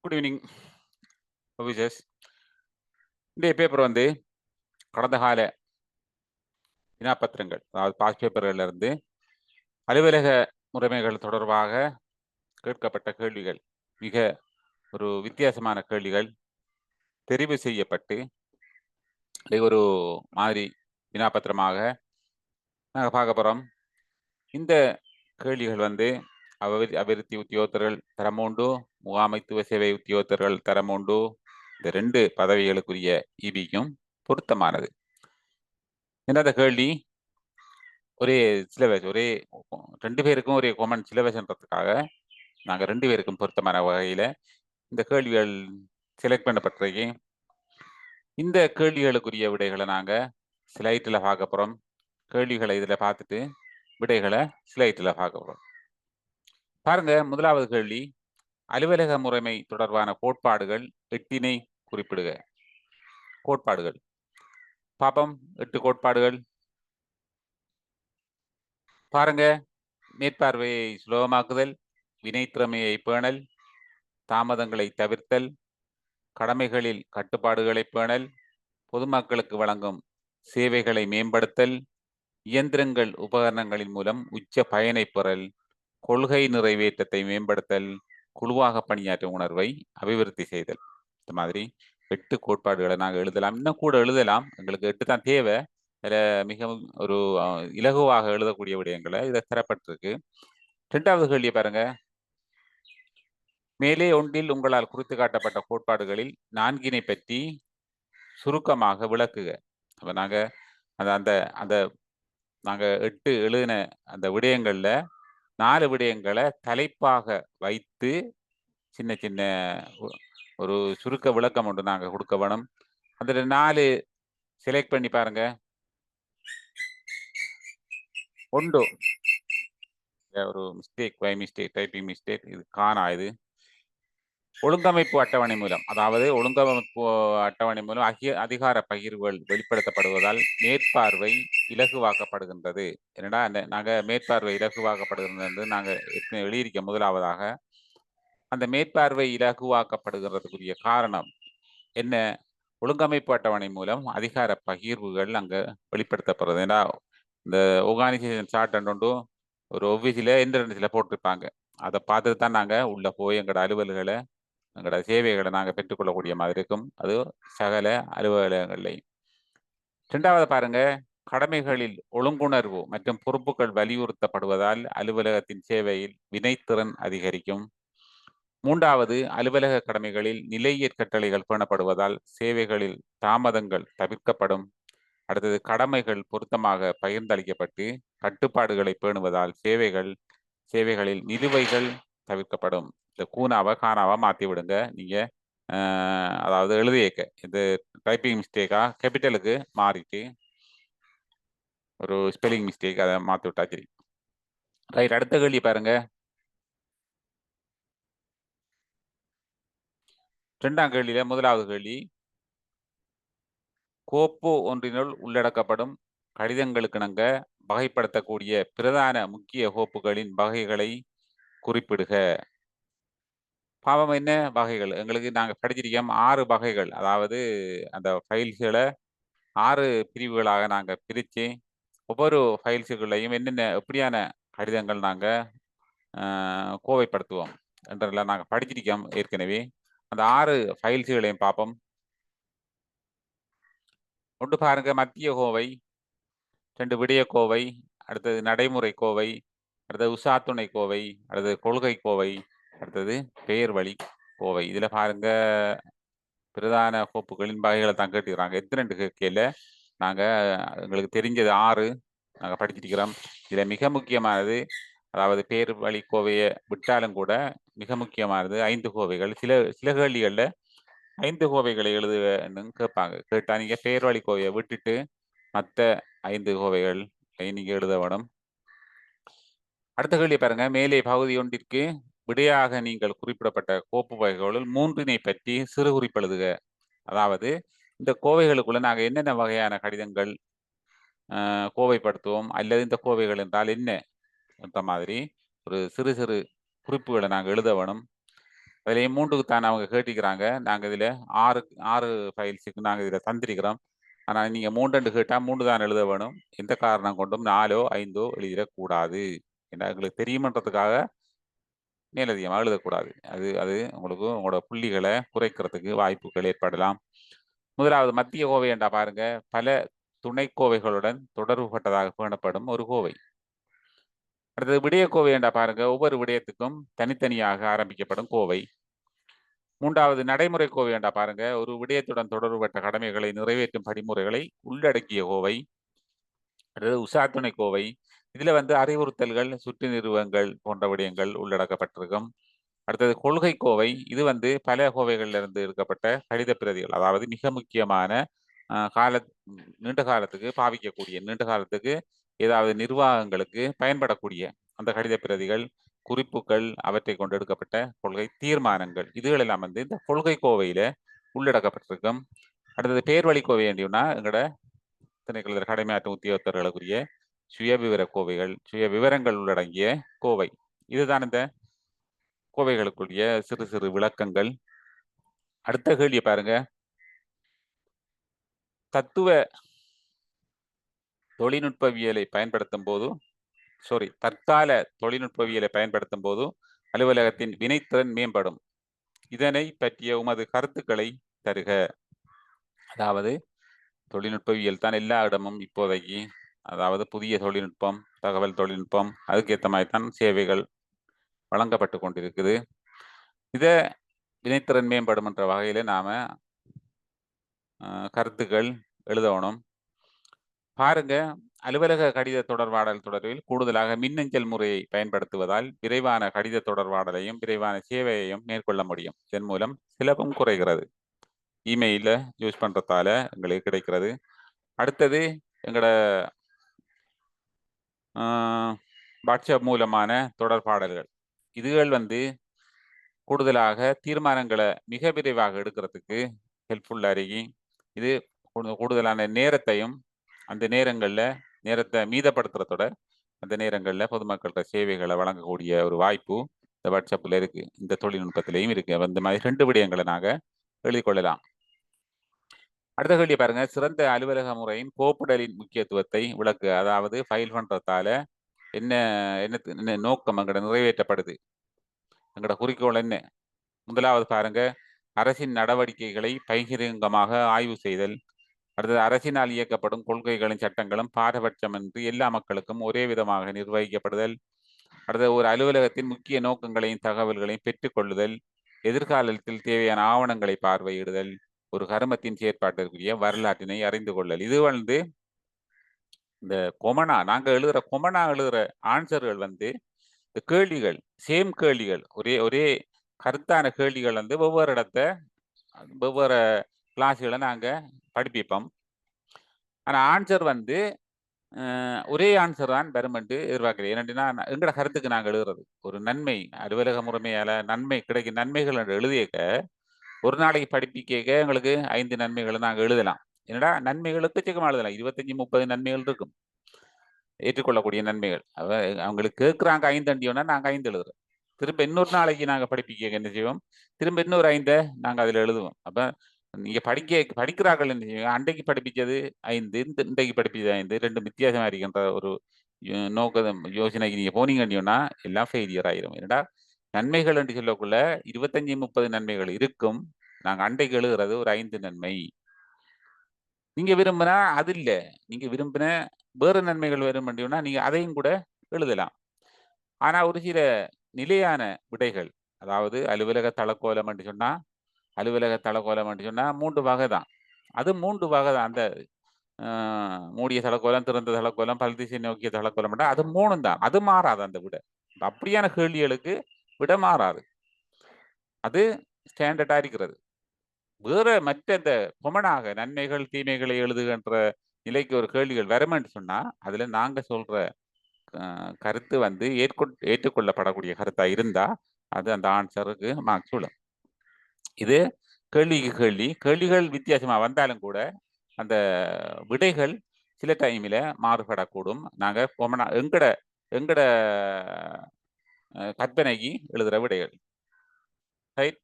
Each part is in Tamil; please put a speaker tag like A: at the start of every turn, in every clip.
A: Good evening officers. இன்றைய பேப்பர் வந்து கடந்த கால வினாப்பத்திரங்கள், அதாவது பாஸ் பேப்பர்களில் இருந்து அலுவலக முறைமைகள் தொடர்பாக கேட்கப்பட்ட கேள்விகள், மிக ஒரு வித்தியாசமான கேள்விகள் தெரிவு செய்யப்பட்டு இதை ஒரு மாதிரி வினாப்பத்திரமாக நாங்கள் பார்க்க போகிறோம். இந்த கேள்விகள் வந்து அபிவிருத்தி உத்தியோகத்தர்கள் தரம் உண்டு, முகாமைத்துவ சேவை உத்தியோகத்தர்கள் தரம் உண்டு. இந்த 2 பதவிகளுக்குரிய இபிக்கும் பொருத்தமானது. என்னத கேள்வி, ஒரே சிலபஸ், ஒரே 2 பேருக்கும் ஒரே காமன் சிலபஸ்ன்றதுக்காக நாங்கள் 2 பேருக்கும் பொருத்தமான வகையில் இந்த கேள்விகள் செலக்ட் பண்ணப்பட்டிருக்கு. இந்த கேள்விகளுக்குரிய விடைகளை நாங்கள் ஸ்லைட்டில் பார்க்க போகிறோம். கேள்விகளை இதில் பார்த்துட்டு விடைகளை ஸ்லைட்டில் பார்க்க போகிறோம். பாருங்க, முதலாவது கேள்வி, அலுவலக முறைமை தொடர்பான கோட்பாடுகள் 8 குறிப்பிடுக. கோட்பாடுகள் பாப்பம். 8 கோட்பாடுகள் பாருங்க. மேற்பார்வையை சுலபமாக்குதல், வினைத்திறமையை பேணல், தாமதங்களை தவிர்த்தல், கடமைகளில் கட்டுப்பாடுகளை பேணல், பொதுமக்களுக்கு வழங்கும் சேவைகளை மேம்படுத்தல், இயந்திரங்கள் உபகரணங்களின் மூலம் உச்ச பயனை பெறல், கொள்கை நிறைவேற்றத்தை மேம்படுத்தல், குழுவாக பணியாற்றும் உணர்வை அபிவிருத்தி செய்தல். இந்த மாதிரி 8 கோட்பாடுகளை நாங்கள் எழுதலாம். இன்னும் கூட எழுதலாம். எங்களுக்கு 8 தான் தேவை. அதில் மிகவும் ஒரு இலகுவாக எழுதக்கூடிய விடயங்களை இதில் தரப்பட்டிருக்கு. 2வது கேள்வியை பாருங்க. மேலே ஒன்றில் உங்களால் குறித்து காட்டப்பட்ட கோட்பாடுகளில் 4 பற்றி சுருக்கமாக விளக்குக. அப்போ நாங்கள் அந்த அந்த நாங்கள் 8 எழுதின அந்த விடயங்களில் 4 விடயங்களை தலைப்பாக வைத்து சின்ன சின்ன ஒரு சுருக்க விளக்கம் ஒன்று நாங்கள் கொடுக்க வேணும். அதில் 4 செலக்ட் பண்ணி பாருங்க. ஒன்று ஒரு mistake, by mistake, typing mistake, இது காணா. இது ஒழுங்கமைப்பு அட்டவணை மூலம், அதாவது ஒழுங்கமைப்பு அட்டவணை மூலம் அதிகார பகிர்வுகள் வெளிப்படுத்தப்படுவதால் மேற்பார்வை இலகுவாக்கப்படுகின்றது. என்னடா நாங்கள் மேற்பார்வை இலகுவாக்கப்படுகின்றது நாங்கள் எழுதியிருக்க. முதலாவதாக அந்த மேற்பார்வை இலகுவாக்கப்படுகிறதுக்குரிய காரணம் என்ன? ஒழுங்கமைப்பு அட்டவணை மூலம் அதிகார பகிர்வுகள் அங்கே வெளிப்படுத்தப்படுறது. ஏன்னா இந்த ஆர்கனைசேஷன் சார்ட் ஒன்று ஒரு ஆஃபீஸில் இன்டர்நெட்டில் போட்டிருப்பாங்க. அதை பார்த்துட்டு தான் நாங்கள் உள்ளே போய் எங்களோட அலுவல்களை, எங்களோட சேவைகளை நாங்கள் பெற்றுக்கொள்ளக்கூடிய மாதிரி இருக்கும். அது சகல அலுவலகங்கள்லையும். 2வது பாருங்க, கடமைகளில் ஒழுங்குணர்வு மற்றும் பொறுப்புகள் வலியுறுத்தப்படுவதால் அலுவலகத்தின் சேவையில் வினைத்திறன் அதிகரிக்கும். 3வது, அலுவலக கடமைகளில் நிலையற் கட்டளைகள் பேணப்படுவதால் சேவைகளில் தாமதங்கள் தவிர்க்கப்படும். அடுத்தது, கடமைகள் பொருத்தமாக பகிர்ந்தளிக்கப்பட்டு கட்டுப்பாடுகளை பேணுவதால் சேவைகளில் நிலுவைகள் தவிர்க்கப்படும். இந்த கூனாவை காணாவா மாற்றி விடுங்க. நீங்கள் அதாவது எழுதியக்க இது டைப்பிங் மிஸ்டேக்கா கேபிட்டலுக்கு மாறிட்டு ஒரு ஸ்பெல்லிங் மிஸ்டேக், அதை மாற்றி விட்டா சரி. ரைட், அடுத்த கேள்வி பாருங்க. 2ஆம் கேள்வியில முதலாவது கேள்வி, கோப்பு ஒன்றினுள் உள்ளடக்கப்படும் கடிதங்களுக்கிணங்க வகைப்படுத்தக்கூடிய பிரதான முக்கிய கோப்புகளின் வகைகளை குறிப்பிடுக. பாவம் என்ன வகைகள்? எங்களுக்கு நாங்கள் படிச்சிருக்கோம் 6 வகைகள். அதாவது அந்த ஃபைல்ஸ்களை 6 பிரிவுகளாக நாங்கள் பிரித்து ஒவ்வொரு ஃபைல்ஸுகளையும் என்னென்ன எப்படியான கடிதங்கள் நாங்கள் கோவைப்படுத்துவோம் என்றெல்லாம் நாங்கள் படிச்சிருக்கோம் ஏற்கனவே. அந்த 6 ஃபைல்ஸுகளையும் பார்ப்போம். ஒன்று பாருங்க, மத்திய கோவை, 2 விடய கோவை, அடுத்தது நடைமுறை கோவை, அடுத்தது உசாத்துணை கோவை, அடுத்தது கொள்கை கோவை, அடுத்தது பெயர் வழி கோவை. இதில் பாருங்க பிரதான கோப்புகளின் வகைகளை தான் கேட்டுக்கிறாங்க. எத்தனை கேட்கல நாங்கள் எங்களுக்கு தெரிஞ்சது 6 நாங்கள் படிச்சிருக்கிறோம். இதில் மிக முக்கியமானது, அதாவது பேர் வழி கோவையை விட்டாலும் கூட மிக முக்கியமானது 5 கோவைகள். சில கேள்விகளில் 5 கோவைகளை எழுதுன்னு கேட்பாங்க. கேட்டால் நீங்கள் பேர் வழி கோவையை விட்டுட்டு மற்ற 5 கோவைகள் நீங்கள் எழுத வேணும். அடுத்த கேள்வி பாருங்க, மேலே பகுதி ஒன்றிற்கு விடையாக நீங்கள் குறிப்பிடப்பட்ட கோப்பு வகைகளுள் 3 பற்றி சிறு குறிப்பு எழுதுக. அதாவது இந்த கோவைகளுக்குள்ள நாங்கள் என்னென்ன வகையான கடிதங்கள் கோவைப்படுத்துவோம், அல்லது இந்த கோவைகள் என்றால் என்ன என்ற மாதிரி ஒரு சிறு சிறு குறிப்புகளை நாங்கள் எழுத வேணும். அதுலேயும் 3க்கு தான் அவங்க கேட்டிக்கிறாங்க. நாங்க இதில் 6 ஃபைல்ஸுக்கு நாங்கள் இதில் தந்திருக்கிறோம். ஆனால் நீங்கள் 3 கேட்டால் 3 தான் எழுத வேணும். எந்த காரணம் கொண்டும் 4ஓ 5ஓ எழுதிடக்கூடாது. ஏன்னா எங்களுக்கு தெரியுமன்றதுக்காக மேலதிகமாக எழுதக்கூடாது. அது அது உங்களுக்கு உங்களோட புள்ளிகளை குறைக்கிறதுக்கு வாய்ப்புகள் ஏற்படலாம். முதலாவது மத்திய கோவை என்றா பாருங்க, பல துணைக்கோவைகளுடன் தொடர்புபட்டதாக பேணப்படும் ஒரு கோவை. அடுத்தது விடயக்கோவை என்றா பாருங்க, ஒவ்வொரு விடயத்துக்கும் தனித்தனியாக ஆரம்பிக்கப்படும் கோவை. 3வது நடைமுறை கோவை என்றா பாருங்க, ஒரு விடயத்துடன் தொடர்புபட்ட கடமைகளை நிறைவேற்றும் படிமுறைகளை உள்ளடக்கிய கோவை. அடுத்தது உசாத்துணை கோவை. இதுல அறிவுறுத்தல்கள், சுற்று நிறுவங்கள் போன்ற விடயங்கள் உள்ளடக்கப்பட்டிருக்கும். அடுத்தது கொள்கை கோவை. இது பல கோவைகள்ல இருந்து எடுக்கப்பட்ட கடித பிரதிகள். அதாவது மிக முக்கியமான நீண்ட காலத்துக்கு பாவிக்கக்கூடிய, நீண்ட காலத்துக்கு ஏதாவது நிர்வாகங்களுக்கு பயன்படக்கூடிய அந்த கடித பிரதிகள், குறிப்புகள், அவற்றை கொண்டு எடுக்கப்பட்ட கொள்கை தீர்மானங்கள், இதுகள் எல்லாம் இந்த கொள்கை கோவையில உள்ளடக்கப்பட்டிருக்கும். அடுத்தது பேர்வழி கோவை என்றுனா எங்களோட திணைக்களத்தில் கடமையாற்றும் உத்தியோகத்தர்களுக்குரிய சுய விவர கோவைகள், சுய விவரங்கள் உள்ளடங்கிய கோவை. இதுதான் இந்த கோவைகளுக்குரிய சிறு சிறு விளக்கங்கள். அடுத்த கேள்வியை பாருங்க. தத்துவ தொழில்நுட்பவியலை பயன்படுத்தும் போது தற்கால தொழில்நுட்பவியலை பயன்படுத்தும் போது அலுவலகத்தின் வினைத்திறன் மேம்படும். இதனை பற்றிய உமது கருத்துக்களை தருக. அதாவது தொழில்நுட்பவியல் தான் எல்லா இடமும் இப்போதைக்கு, அதாவது புதிய தொழில்நுட்பம், தகவல் தொழில்நுட்பம், அதுக்கேற்ற மாதிரி தான் சேவைகள் வழங்கப்பட்டு கொண்டிருக்குது. இதை வினைத்திறன் மேம்படும் என்ற வகையில நாம கருத்துக்கள் எழுதணும். பாருங்க, அலுவலக கடித தொடர்பாடல் தொடர்பில் கூடுதலாக மின்னஞ்சல் முறையை பயன்படுத்துவதால் விரைவான கடித தொடர்பாடலையும் விரைவான சேவையையும் மேற்கொள்ள முடியும். இதன் மூலம் சிலபம் குறைகிறது. இமெயில யூஸ் பண்றதால எங்களுக்கு கிடைக்கிறது. அடுத்தது எங்களோட வாட்ஸ்அப் மூலமான தொடர்பாடல்கள். இதுகள் கூடுதலாக தீர்மானங்களை மிக விரைவாக எடுக்கிறதுக்கு ஹெல்ப்ஃபுல்லாக இருக்கி. இது கூடுதலான நேரத்தையும், அந்த நேரத்தை மீதப்படுத்துறதோட அந்த நேரங்களில் பொதுமக்கள்கிட்ட சேவைகளை வழங்கக்கூடிய ஒரு வாய்ப்பு இந்த வாட்ஸ்அப்பில் இருக்கு. இந்த தொழில்நுட்பத்திலையும் இருக்கு. அந்த மாதிரி 2 விடயங்களை நாங்கள் எழுதிக்கொள்ளலாம். அடுத்த கேள்வி பாருங்க. சிறந்த அலுவலக முறையின் கோப்புடலின் முக்கியத்துவத்தை விளக்கு. அதாவது ஃபைல் பண்றதால என்ன என்ன நோக்கம் அங்கட நிறைவேற்றப்படுது, எங்களோட குறிக்கோள் என்ன? முதலாவது பாருங்க, அரசின் நடவடிக்கைகளை பகிரங்கமாக ஆய்வு செய்தல். அடுத்தது அரசினால் இயக்கப்படும் கொள்கைகளும் சட்டங்களும் பாரபட்சமின்றி எல்லா மக்களுக்கும் ஒரே விதமாக நிர்வகிக்கப்படுதல். அடுத்தது ஒரு அலுவலகத்தின் முக்கிய நோக்கங்களையும் தகவல்களையும் பெற்றுக்கொள்ளுதல். எதிர்காலத்தில் தேவையான ஆவணங்களை பார்வையிடுதல். ஒரு கருமத்தின் செயற்பாட்டிற்குரிய வரலாற்றினை அறிந்து கொள்ளல். இது இந்த கொமனா நாங்கள் எழுதுற ஆன்சர்கள் இந்த கேள்விகள், சேம் கேள்விகள், ஒரே கருத்தான கேள்விகள் வெவ்வேறு கிளாஸ்களை நாங்கள் படிப்பிப்போம். ஆனால் ஆன்சர் ஒரே ஆன்சர் தான் வரும் என்று எதிர்பார்க்கிறேன். ஏன்னா எங்களோட கருத்துக்கு நாங்கள் எழுதுறது ஒரு நன்மை, அலுவலக முறைமையால நன்மை கிடைக்கும் நன்மைகள் என்று எழுதியக்க ஒரு நாளைக்கு படிப்பிக்க எங்களுக்கு 5 நன்மைகளை நாங்கள் எழுதலாம். என்னடா நன்மைகளுக்கு சிக்கமாக எழுதலாம். 25-30 நன்மைகள் இருக்கும், ஏற்றுக்கொள்ளக்கூடிய நன்மைகள். அவங்களுக்கு கேட்குறாங்க 5 அண்டியோன்னா நாங்கள் 5 எழுதுறோம். திரும்ப இன்னொரு நாளைக்கு நாங்கள் படிப்பிக்க என்ன செய்வோம், திரும்ப இன்னொரு 5 நாங்கள் அதில் எழுதுவோம். அப்போ நீங்க படிக்கிறார்கள் என்ன செய்வோம், அன்றைக்கு படிப்பிச்சது 5, இன்றைக்கு படிப்பிச்சது 5, 2 வித்தியாசமா இருக்கின்ற ஒரு யோசனைக்கு நீங்க போனீங்கன்னா எல்லாம் ஃபெயிலியர் ஆயிரும். என்னடா நன்மைகள் என்று சொல்லக்குள்ள 25-30 நன்மைகள் இருக்கும். நாங்க அன்றைக்கு எழுதுறது ஒரு 5 நன்மை. நீங்க விரும்பினா அது இல்ல, நீங்க விரும்பின வேறு நன்மைகள் வரும் அப்படின்னா நீங்க அதையும் கூட எழுதலாம். ஆனா ஒரு சில நிலையான விடைகள், அதாவது அலுவலக தளக்கோலம் என்று சொன்னா 3 வகை தான். அது 3 வகை தான். அந்த மூடிய தளக்கோலம், திறந்த தளக்கோலம், பல் திசை நோக்கிய தளக்கோலம், அது 3 தான். அது மாறாது. அந்த விட அப்படியான கேள்விகளுக்கு விட மாறாது. அது ஸ்டாண்டர்டா இருக்கிறது. வேற மற்ற இந்த கொமனாக நன்மைகள் தீமைகளை எழுதுகின்ற நிலைக்கு ஒரு கேள்விகள் வருமென்று சொன்னா அதுல நாங்க சொல்ற கருத்து ஏற்றுக்கொள்ளப்படக்கூடிய கருத்தா இருந்தா அது அந்த ஆன்சருக்கு மார்க்ஸ் விழும். இது கேள்விகள் வித்தியாசமா வந்தாலும் கூட அந்த விடைகள் சில டைமில் மாறுபடக்கூடும். நாங்கள் கொமனா எங்கட கற்பனைக்கு எழுதுகிற விடைகள். ரைட்.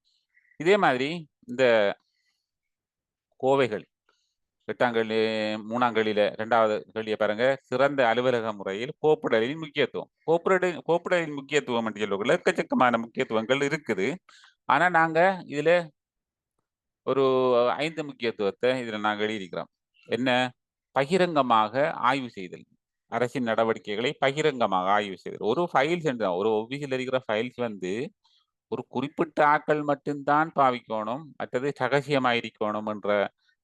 A: இதே மாதிரி இந்த கோவைகள் 8ஆம் கேள்வி 3ஆம் கேள்வியில 2வது கேள்வியை பாருங்க. சிறந்த அலுவலக முறையில் கோப்புடலின் முக்கியத்துவம். கோப்புடலின் முக்கியத்துவம் என்று சொல்லக்குள்ள எக்கச்சக்கமான முக்கியத்துவங்கள் இருக்குது. ஆனா நாங்க இதுல ஒரு 5 முக்கியத்துவத்தை இதுல நாங்க எழுதியிருக்கிறோம். என்ன? பகிரங்கமாக ஆய்வு செய்தல். அரசின் நடவடிக்கைகளை பகிரங்கமாக ஆய்வு செய்தல். ஒரு ஃபைல்ஸ் ஒரு ஆஃபீஸில் இருக்கிற ஃபைல்ஸ் வந்து ஒரு குறிப்பிட்ட ஆட்கள் மட்டும்தான் பாவிக்கணும், மற்றது ரகசியமாயிருக்கணும் என்ற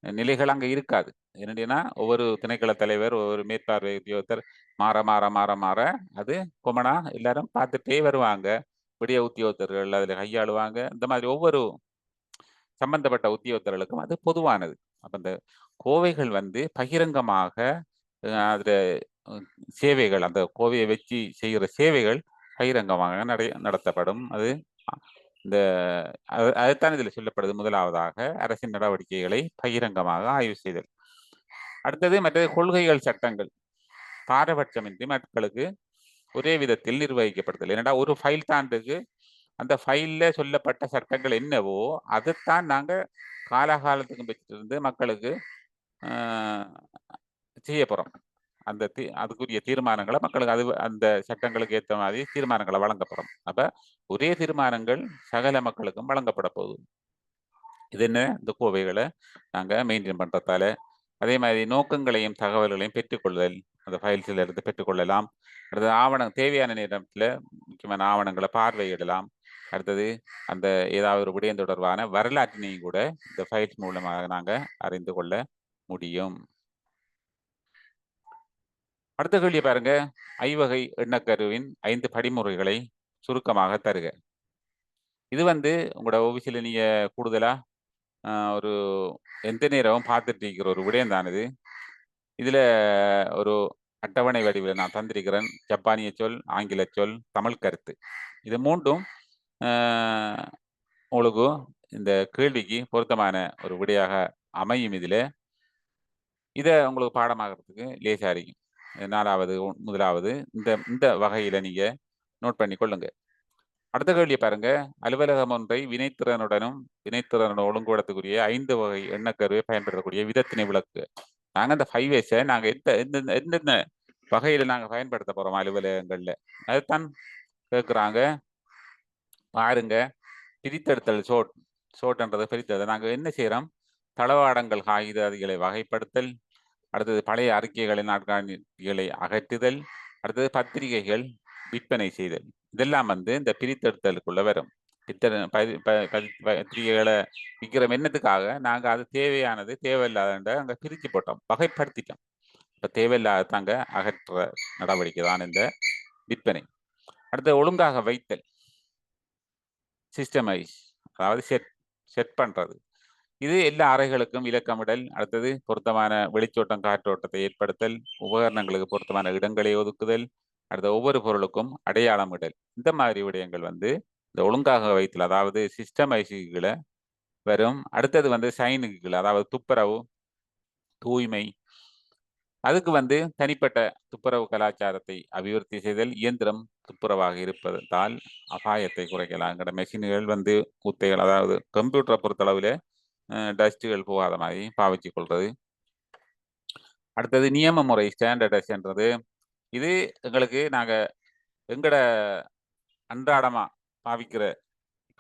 A: நிலைகள் அங்க இருக்காது. என்னடின்னா ஒவ்வொரு திணைக்கள தலைவர், ஒவ்வொரு மேற்பார்வை உத்தியோகத்தர் மாற மாற மாற மாற அது கொமனா எல்லாரும் பார்த்துட்டே வருவாங்க. விடிய உத்தியோகத்தர்கள் அதுல கையாளுவாங்க. இந்த மாதிரி ஒவ்வொரு சம்பந்தப்பட்ட உத்தியோகத்தர்களுக்கும் அது பொதுவானது. அப்ப இந்த கோவைகள் வந்து பகிரங்கமாக அதுல சேவைகள் அந்த கோவையை வச்சு செய்கிற சேவைகள் பகிரங்கமாக நடத்தப்படும். அது இந்த அதுதான் இதில் சொல்லப்படுது. முதலாவதாக அரசின் நடவடிக்கைகளை பகிரங்கமாக ஆய்வு செய்தல். அடுத்தது மற்றது கொள்கைகள் சட்டங்கள் பாரபட்சமின்றி மக்களுக்கு ஒரே விதத்தில் நிர்வகிக்கப்படுதல். ஏன்னா ஒரு ஃபைல் தாண்டுக்கு அந்த ஃபைல்ல சொல்லப்பட்ட சட்டங்கள் என்னவோ அதைத்தான் நாங்க காலகாலத்துக்கும் வச்சிருந்து மக்களுக்கு செய்ய போறோம். அந்த அதுக்குரிய தீர்மானங்களை மக்களுக்கு அது அந்த சட்டங்களுக்கு ஏற்ற மாதிரி தீர்மானங்களை வழங்கப்படும். அப்ப ஒரே தீர்மானங்கள் சகல மக்களுக்கும் வழங்கப்பட போகுது. இது என்ன? இந்த கோவைகளை நாங்க மெயின்டைன் பண்றதால. அதே மாதிரி நோக்கங்களையும் தகவல்களையும் பெற்றுக்கொள்ளுதல். அந்த ஃபைல்ஸ்ல இருந்து பெற்றுக்கொள்ளலாம். அடுத்தது ஆவணம் தேவையான நேரத்துல முக்கியமான ஆவணங்களை பார்வையிடலாம். அடுத்தது அந்த ஏதாவது ஒரு விடயம் தொடர்பான வரலாற்றினையும் கூட இந்த ஃபைல்ஸ் மூலமாக நாங்க அறிந்து கொள்ள முடியும். அடுத்த கேள்வி பாருங்க. ஐவகை எண்ணக்கருவின் 5 படிமுறைகளை சுருக்கமாக தருக. இது வந்து உங்களோட ஆஃபீஸில் நீங்க கூடுதலா ஒரு எந்த நேரமும் பார்த்துட்டு இருக்கிற ஒரு விடயம் தான் இது. இதுல ஒரு அட்டவணை வடிவில் நான் தந்திருக்கிறேன். ஜப்பானிய சொல், ஆங்கில சொல், தமிழ் கருத்து. இது மூன்றும் உங்களுக்கு இந்த கேள்விக்கு பொருத்தமான ஒரு விடையாக அமையும். இதை உங்களுக்கு பாடமாகிறதுக்கு லேசா இருக்கும். 4வது 1வது இந்த வகையில நீங்க நோட் பண்ணி கொள்ளுங்க. அடுத்த கேள்வியை பாருங்க. அலுவலகம் ஒன்றை வினைத்திறனோட ஒழுங்குபடுத்தக்கூடிய 5 வகை எண்ணக்கருவை பயன்படுத்தக்கூடிய விதத்தினை விளக்கு. நாங்க அந்த 5 நாங்க எந்தெந்த வகையில நாங்க பயன்படுத்த போறோம் அலுவலகங்கள்ல அதுதான் கேட்குறாங்க. பாருங்க. பிரித்தெடுத்தல் சோட்ன்றதை பிரித்தெடுத்தல். நாங்க என்ன செய்யறோம்? தளவாடங்கள் காகிதாதிகளை வகைப்படுத்தல். அடுத்தது பழைய அறிக்கைகளை நாட்காணிகளை அகற்றுதல். அடுத்தது பத்திரிகைகள் விற்பனை செய்தல். இதெல்லாம் வந்து இந்த பிரித்தெடுத்தலுக்குள்ள வரும். பத்திரிகைகளை விற்கிற எண்ணத்துக்காக நாங்க அது தேவையானது தேவையில்லாத அங்க பிரித்து போட்டோம், வகைப்படுத்திட்டோம். இப்ப தேவையில்லாத தாங்க அகற்ற நடவடிக்கை தான் இந்த விற்பனை. அடுத்து ஒழுங்காக வைத்தல், சிஸ்டமைஸ், அதாவது செட் பண்றது. இது எல்லா அறைகளுக்கும் இலக்கமிடல். அடுத்தது பொருத்தமான வெளிச்சோட்டம் காற்றோட்டத்தை ஏற்படுத்தல், உபகரணங்களுக்கு பொருத்தமான இடங்களை ஒதுக்குதல், அடுத்த ஒவ்வொரு பொருளுக்கும் அடையாளம் இடல். இந்த மாதிரி விடயங்கள் வந்து இந்த ஒழுங்காக வைத்தல், அதாவது சிஸ்டமைஸுகளை வரும். அடுத்தது வந்து சைனுகள், அதாவது துப்புரவு, தூய்மை. அதுக்கு வந்து தனிப்பட்ட துப்புரவு கலாச்சாரத்தை அபிவிருத்தி செய்தல். இயந்திரம் துப்புரவாக இருப்பதால் அபாயத்தை குறைக்கலாம். மெஷின்கள் வந்து குத்தைகள், அதாவது கம்ப்யூட்டரை பொறுத்தளவில் டஸ்ட்டுகள் போகாத மாதிரி பாவிச்சு கொள்வது. அடுத்தது நியம முறை, ஸ்டாண்டர்டைஸ்ன்றது. இது எங்களுக்கு நாங்க எங்கட அன்றாடமா பாவிக்கிற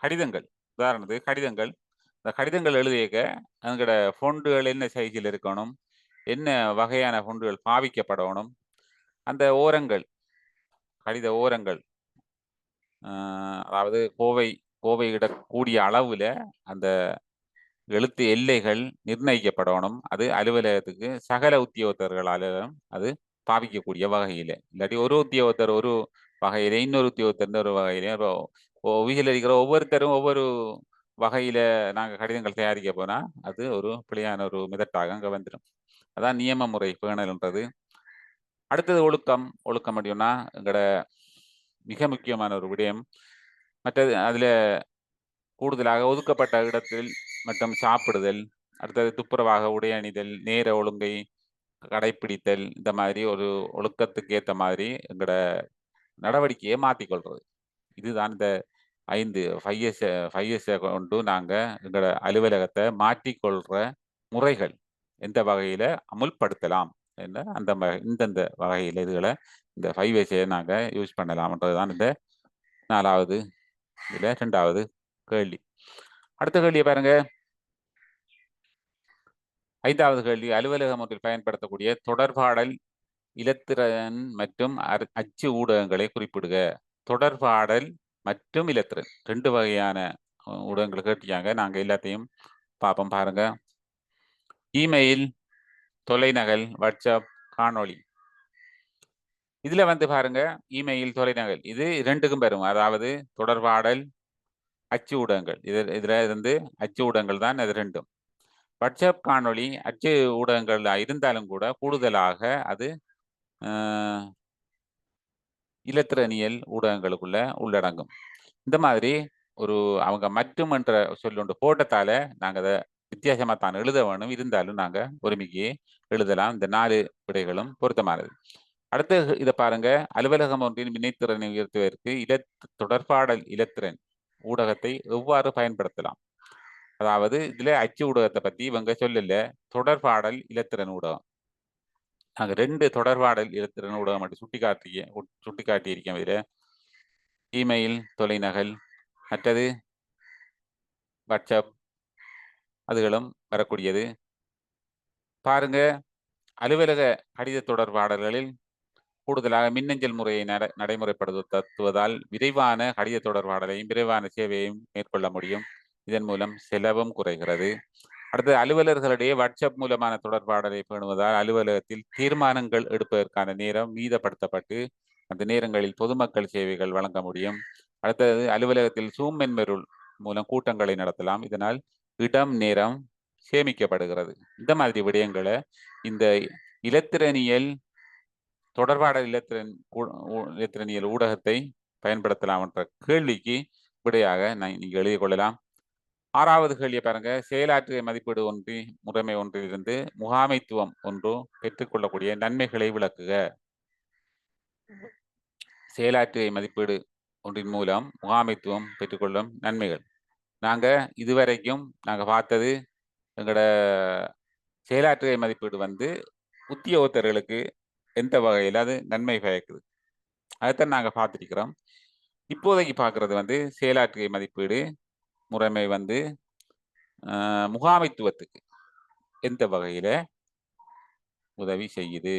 A: கடிதங்கள், உதாரணத்துக்கு கடிதங்கள். இந்த கடிதங்கள் எழுதியக்க எங்கட ஃபொண்டுகள் என்ன சைஸில் இருக்கணும், என்ன வகையான ஃபொண்டுகள் பாவிக்கப்படணும், அந்த ஓரங்கள், கடித ஓரங்கள், அதாவது கோவையிடக்கூடிய அளவுல அந்த எழுத்து எல்லைகள் நிர்ணயிக்கப்படணும். அது அலுவலகத்துக்கு சகல உத்தியோகத்தர்களாலும் அது பாவிக்கக்கூடிய வகையில. இல்லாட்டி ஒரு உத்தியோகத்தர் ஒரு வகையில, இன்னொரு உத்தியோகத்தர் ஒரு வகையில, வீட்டில் இருக்கிற ஒவ்வொருத்தரும் ஒவ்வொரு வகையில நாங்க கடிதங்கள் தயாரிக்க போனா அது ஒரு பிழையான ஒரு மிதட்டாக அங்க வந்துடும். அதான் நியம முறை பேணல்ன்றது. அடுத்தது ஒழுக்கம் அப்படின்னா எங்கட மிக முக்கியமான ஒரு விடயம். மற்றது அதுல கூடுதலாக ஒதுக்கப்பட்ட இடத்தில் மற்றும் சாப்பிடுதல், அடுத்தது துப்புரவாக உடை அணிதல், நேர ஒழுங்கை கடைப்பிடித்தல். இந்த மாதிரி ஒரு ஒழுக்கத்துக்கு ஏற்ற மாதிரி எங்களோட நடவடிக்கையை மாற்றிக்கொள்றது. இதுதான் இந்த 5 5S கொண்டு நாங்க எங்களோட அலுவலகத்தை மாற்றிக்கொள்ற முறைகள் எந்த வகையில அமுல்படுத்தலாம் என்ன இந்தந்த வகையில் இதுகளை இந்த 5S நாங்க யூஸ் பண்ணலாம்ன்றதுதான் இந்த 4வது இதுல 2வது கேள்வி. அடுத்த கேள்வியை பாருங்க. 5வது கேள்வி, அலுவலகம் ஒன்றில் பயன்படுத்தக்கூடிய தொடர்பாடல் இலத்திரன் மற்றும் அச்சு ஊடகங்களை குறிப்பிடுக. தொடர்பாடல் மற்றும் இலத்திரன் 2 வகையான ஊடகங்களை கேட்டிருக்காங்க. நாங்க எல்லாத்தையும் பார்ப்போம் பாருங்க. இமெயில், தொலைநகல், வாட்ஸ்அப், காணொளி. இதுல வந்து பாருங்க, இமெயில், தொலைநகல் இது 2க்கும் பெறும். அதாவது தொடர்பாடல், அச்சு ஊடகங்கள். இதுல இருந்து அச்சு ஊடகங்கள் தான் இது 2ம். வாட்ஸ்அப், காணொளி அச்சு ஊடகங்கள் இருந்தாலும் கூட கூடுதலாக அது இலத்திரனியல் ஊடகங்களுக்குள்ள உள்ளடங்கும். இந்த மாதிரி ஒரு அவங்க மற்றும் என்ற சொல்லொன்று போட்டத்தால நாங்கள் அதை வித்தியாசமா தான் எழுத வேணும். இருந்தாலும் நாங்க ஒருமிக்கு எழுதலாம். இந்த 4 விடைகளும் பொருத்தமானது. அடுத்து இதை பாருங்க. அலுவலகம் ஒன்றின் வினைத்திறனை உயர்த்துவதற்கு தொடர்பாடல் இலத்திரன் ஊடகத்தை எவ்வாறு பயன்படுத்தலாம்? அதாவது இதுல அச்சு ஊடகத்தை பத்தி இவங்க சொல்லல, தொடர்பாடல் இலத்திரன் ஊடகம். நாங்க 2 தொடர்பாடல் இலத்திரன் ஊடகம் மட்டும் சுட்டிக்காட்டியிருக்கோம். இதுல இமெயில், தொலைநகல், மற்றது வாட்ஸ்அப் அதுகளும் வரக்கூடியது. பாருங்க, அலுவலக கடித தொடர்பாடல்களில் கூடுதலாக மின்னஞ்சல் முறையை நடைமுறைப்படுத்துவதால் விரைவான கடித தொடர்பாடலையும் விரைவான சேவையையும் மேற்கொள்ள முடியும். இதன் மூலம் செலவும் குறைகிறது. அடுத்து, அலுவலர்களிடையே வாட்ஸ்அப் மூலமான தொடர்பாடலை பேணுவதால் அலுவலகத்தில் தீர்மானங்கள் எடுப்பதற்கான நேரம் மீதப்படுத்தப்பட்டு அந்த நேரங்களில் பொதுமக்கள் சேவைகள் வழங்க முடியும். அடுத்தது, அலுவலகத்தில் சூம் மென்பொருள் மூலம் கூட்டங்களை நடத்தலாம். இதனால் இடம், நேரம் சேமிக்கப்படுகிறது. இந்த மாதிரி விடயங்களை இந்த இலத்திரனியல் தொடர்பாடல் இலத்திரனியல் ஊடகத்தை பயன்படுத்தலாம் என்ற கேள்விக்கு விடையாக நீங்க எழுதிக் கொள்ளலாம். 6வது கேள்வியை பாருங்க. செயலாற்றிய மதிப்பீடு முறைமை ஒன்றிலிருந்து முகாமைத்துவம் ஒன்று பெற்றுக்கொள்ளக்கூடிய நன்மைகளை விளக்குக. செயலாற்றிய மதிப்பீடு ஒன்றின் மூலம் முகாமைத்துவம் பெற்றுக்கொள்ளும் நன்மைகள். நாங்க இதுவரைக்கும் நாங்க பார்த்தது எங்களோட செயலாற்றிய மதிப்பீடு வந்து உத்தியோகத்தர்களுக்கு எந்த வகையில் அது நன்மை பயக்குது அதைத்தான் நாங்க பார்த்துருக்கிறோம். இப்போதைக்கு பார்க்கறது வந்து செயலாற்றிய மதிப்பீடு முறைமை வந்து முகாமைத்துவத்துக்கு எந்த வகையில உதவி செய்யுது.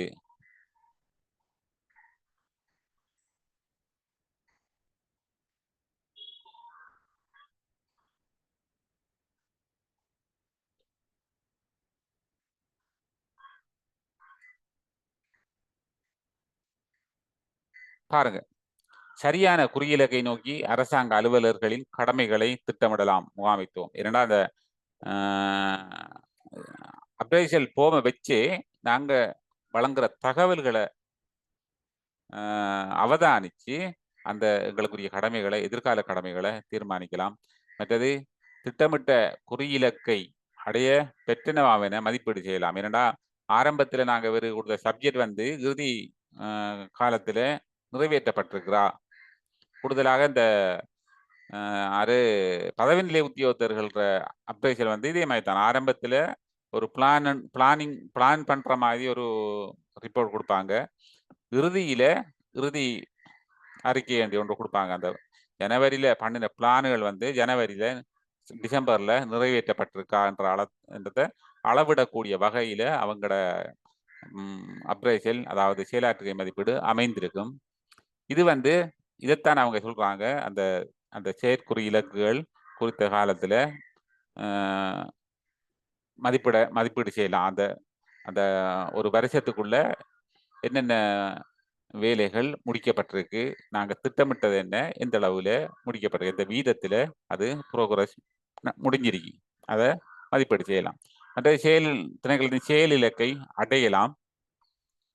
A: பாருங்க, சரியான குறியிலக்கை நோக்கி அரசாங்க அலுவலர்களின் கடமைகளை திட்டமிடலாம் முகாமைத்துவம். ஏன்னா அந்த அப்ரைசல் போம வச்சு நாங்க வழங்குற தகவல்களை அவதானிச்சு அந்த எங்களுக்குரிய கடமைகளை, எதிர்கால கடமைகளை தீர்மானிக்கலாம். மற்றது, திட்டமிட்ட குறியிலக்கை அடைய பெற்றனவாவென மதிப்பீடு செய்யலாம். ஏன்னா ஆரம்பத்துல நாங்க கொடுத்த சப்ஜெக்ட் வந்து இறுதி காலத்துல நிறைவேற்றப்பட்டிருக்கிறா. கூடுதலாக இந்த பதவி நிலை உத்தியோகத்தர்கள் அப்ரைசல் வந்து இதே மாதிரி தான். ஆரம்பத்துல ஒரு பிளான் பண்ற மாதிரி ஒரு ரிப்போர்ட் கொடுப்பாங்க. இறுதி அறிக்கை ஒன்று கொடுப்பாங்க. அந்த ஜனவரியில பண்ணின பிளான்கள் வந்து ஜனவரியில டிசம்பர்ல நிறைவேற்றப்பட்டிருக்கான்றதை அளவிடக்கூடிய வகையில அவங்களோட அப்ரைசல், அதாவது செயலாற்றுகை மதிப்பீடு அமைந்திருக்கும். இது வந்து இதைத்தான் அவங்க சொல்றாங்க, அந்த அந்த செயற்குறி இலக்குகள் குறித்த காலத்துல மதிப்பீடு செய்யலாம். அந்த அந்த ஒரு வருஷத்துக்குள்ள என்னென்ன வேலைகள் முடிக்கப்பட்டிருக்கு, நாங்க திட்டமிட்டது என்ன, எந்த அளவுல முடிக்கப்பட்டிருக்கு, எந்த வீதத்துல அது ப்ரோக்ரஸ் முடிஞ்சிருக்கு, அதை மதிப்பீடு செய்யலாம். மற்றது திணைக்களத்தின் செயல் இலக்கை அடையலாம்.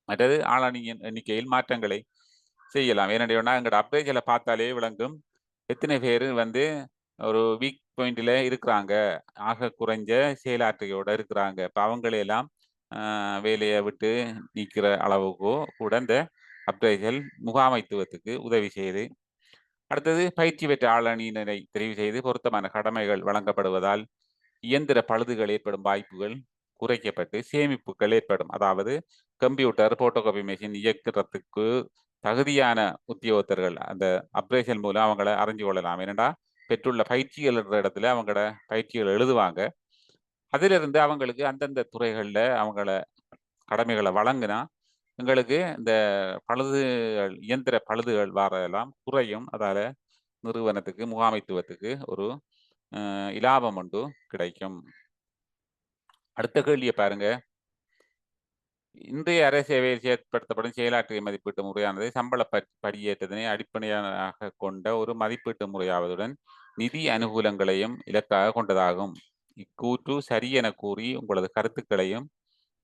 A: மற்றது ஆளணி எண்ணிக்கையில் மாற்றங்களை செய்யலாம். ஏன்னா எங்களோட அப்ரைசலை பார்த்தாலே விளங்கும் எத்தனை பேர் வந்து ஒரு வீக் பாயிண்ட்ல இருக்கிறாங்க, ஆக குறைஞ்ச செயலாற்றுகையோட இருக்கிறாங்க. இப்போ அவங்களையெல்லாம் வேலையை விட்டு நீக்கிற அளவுக்கோ கூட இந்த அப்ரைசல் முகாமைத்துவத்துக்கு உதவி செய்யுது. அடுத்தது பயிற்சி பெற்ற ஆளணியினரை தெரிவு செய்து பொருத்தமான கடமைகள் வழங்கப்படுவதால் இயந்திர பழுதுகள் ஏற்படும் வாய்ப்புகள் குறைக்கப்பட்டு சேமிப்புகள் ஏற்படும். அதாவது கம்ப்யூட்டர், போட்டோகாப்பி மெஷின் இயக்கிறதுக்கு தகுதியான உத்தியோகத்தர்கள் அந்த அப்ரேஷன் மூலம் அவங்கள அறிஞ்சு கொள்ளலாம். ஏனென்றா பெற்றுள்ள பயிற்சிகள் என்ற இடத்துல அவங்களோட பயிற்சிகள் எழுதுவாங்க. அதிலிருந்து அவங்களுக்கு அந்தந்த துறைகளில் அவங்கள கடமைகளை வழங்கினா எங்களுக்கு இந்த பழுதுகள் இயந்திர பழுதுகள் வரலாம் குறையும். அதால நிறுவனத்துக்கு முகாமைத்துவத்துக்கு ஒரு இலாபம் ஒன்று கிடைக்கும். அடுத்த கேள்வியை பாருங்க. இன்றைய அரசு சேவையில் செயற்படுத்தப்படும் செயலாற்றிய மதிப்பீட்டு முறையானது சம்பள படியேற்றத்தினை அடிப்படையாக கொண்ட ஒரு மதிப்பீட்டு முறையாவதுடன் நிதி அனுகூலங்களையும் இலக்காக கொண்டதாகும். இக்கூற்று சரியென கூறி உங்களது கருத்துக்களையும்